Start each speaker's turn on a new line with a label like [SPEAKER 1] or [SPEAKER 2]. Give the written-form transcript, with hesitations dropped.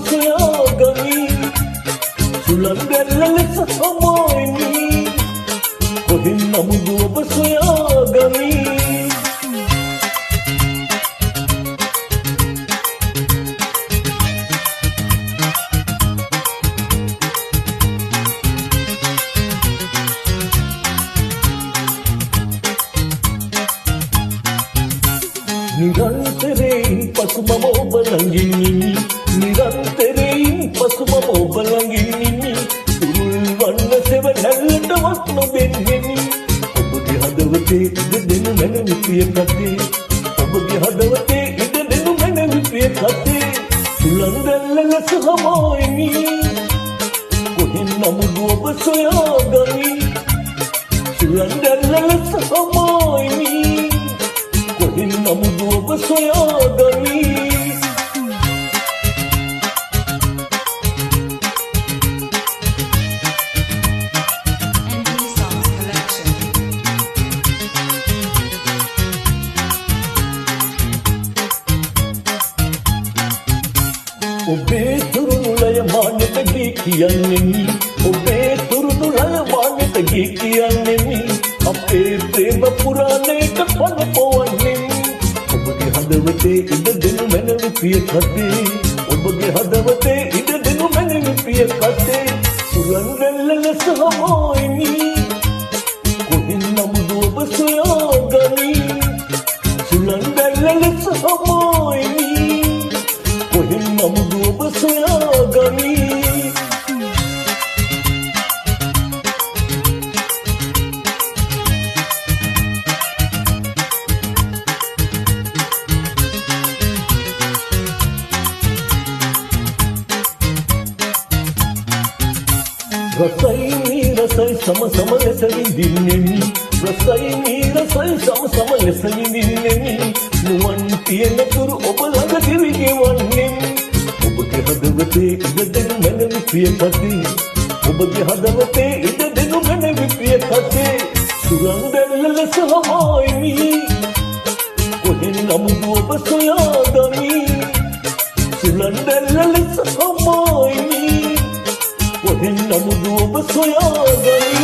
[SPEAKER 1] සොයාගනි සුළං දැල්ල ලෙස හමුවෙමි කොහෙන් නමුද ඔබ සොයාගනි නිරන්තරයෙන් පසු මම ඔබ ළඟින් ඉමි නිරන්තරයෙන් පසු මම ඔබ ළඟින් ඉමි සුළුල් වන්න සෙවණැල්ලටවත් නොබෙන්නෙමි ඔබගේ හදවතේ ඉඩ දෙනු මැනවි ප්‍රිය කතේ ඔබගේ හදවතේ ඉඩ දෙනු මැනවි ප්‍රිය කතේ සුළං දැල්ල ලෙස හමුවෙමි කොහෙන් නමුද ඔබ සොයාගනි සුළං දැල්ල ලෙස හමුවෙමි කොහෙන් නමුද ඔබ සොයාගනි ඔබේ තුරුණුලය මානෙට ගී කියන්නෙමි ඔබේ තුරුණුලය මානෙට ගී කියන්නෙමි අපේ ප්‍රේම පුරාණයට පන පොවන්නෙමි ඔබගේ හදවතේ ඉඩ දෙනු මැනවි ප්‍රිය කතේ ඔබගේ හදවතේ ඉඩ දෙනු මැනවි ප්‍රිය කතේ සුළං දැල්ල ලෙස හමුවෙමි කොහෙන් නමුද ඔබ සොයාගනි සුළං දැල්ල ලෙස හමුවෙමි කොහෙන් නමුද ඔබ සොයාගනි රසයි නීරසයි සම සම ලෙස විඳින්නෙමි රසයි නීරසයි සම සම ලෙස විඳින්නෙමි නුවන් තියෙන තුරු ඔබ ළඟ දිවි ගෙවන්නෙමි ඔබගේ හදවතේ ඉඩ දෙනු මැනවි ප්‍රිය කතේ ඔබගේ හදවතේ ඉඩ දෙනු මැනවි ප්‍රිය කතේ සුළං දැල්ල ලෙස හමුවෙමි කොහෙන් නමුද ඔබ සොයාගනි සුළං දැල්ල ලෙස හමුවෙමි කොහෙන් නමුද ඔබ සොයාගනි